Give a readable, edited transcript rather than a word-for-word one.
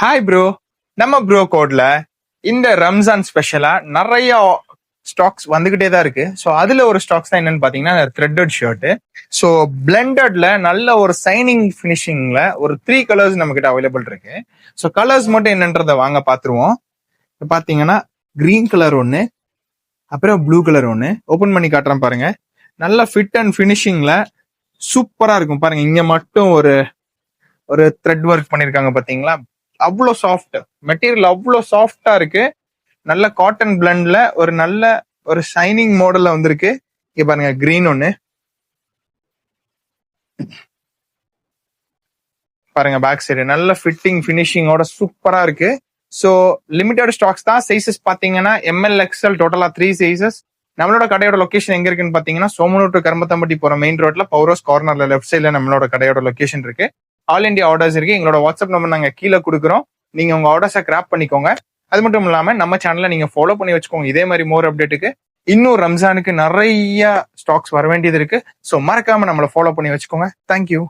Hi bro. நம்ம bro கோட்ல இந்த ரம்ஜான் ஸ்பெஷலா நிறைய ஸ்டாக்ஸ் வந்துகிட்டே தான் இருக்கு. ஸோ அதுல ஒரு ஸ்டாக்ஸ் தான் என்னன்னு பாத்தீங்கன்னா த்ரெட்டட் ஷர்ட். ஸோ பிளெண்டட்ல நல்ல ஒரு சைனிங் ஃபினிஷிங்ல ஒரு 3 கலர்ஸ் நம்ம கிட்ட அவைலபிள் இருக்கு. ஸோ கலர்ஸ் மட்டும் என்னன்றதை வாங்க பாத்துருவோம். இப்போ பாத்தீங்கன்னா கிரீன் கலர் ஒன்னு, அப்புறம் ப்ளூ கலர் ஒன்னு. ஓபன் பண்ணி காட்டுறேன் பாருங்க. நல்ல ஃபிட் அண்ட் ஃபினிஷிங்ல சூப்பரா இருக்கும் பாருங்க. இங்க மட்டும் ஒரு ஒரு த்ரெட் ஒர்க் பண்ணிருக்காங்க பாத்தீங்களா? அவ்வளோ சாஃப்ட் மெட்டீரியல், அவ்வளோ சாஃப்டா இருக்கு. நல்ல காட்டன் பிளண்ட்ல ஒரு நல்ல ஒரு ஷைனிங் மாடல்ல வந்திருக்கு. இங்க பாருங்க கிரீன் ஒன்னு பாருங்க, பேக் சைடு நல்ல ஃபிட்டிங் ஃபினிஷிங்கோட சூப்பரா இருக்கு. ஸோ லிமிடெட் ஸ்டாக்ஸ் தான். சைசஸ் பாத்தீங்கன்னா எம்எல் எக்ஸ்எல் டோட்டலா 3 சைசஸ். நம்மளோட கடையோட லொகேஷன் எங்க இருக்குன்னு பாத்தீங்கன்னா சோமனூர் டு கரும்பத்தம்பட்டி போற மெயின் ரோட்ல பௌரோஸ் கார்னர்ல லெஃப்ட் சைட்ல நம்மளோட கடையோட லொகேஷன் இருக்கு. ஆல் இண்டியா ஆர்டர்ஸ் இருக்கு. எங்களோட வாட்ஸ்அப் நம்பர் நாங்க கீழே கொடுக்குறோம். நீங்க உங்க ஆர்டர்ஸை கிராப் பண்ணிக்கோங்க. அது மட்டும் இல்லாம நம்ம சேனலை நீங்க ஃபாலோ பண்ணி வச்சுக்கோங்க. இதே மாதிரி மோர் அப்டேட்டுக்கு. இன்னும் ரம்ஜானுக்கு நிறைய ஸ்டாக்ஸ் வர வேண்டியது இருக்கு. ஸோ மறக்காம நம்மளை ஃபாலோ பண்ணி வச்சுக்கோங்க. தேங்க்யூ.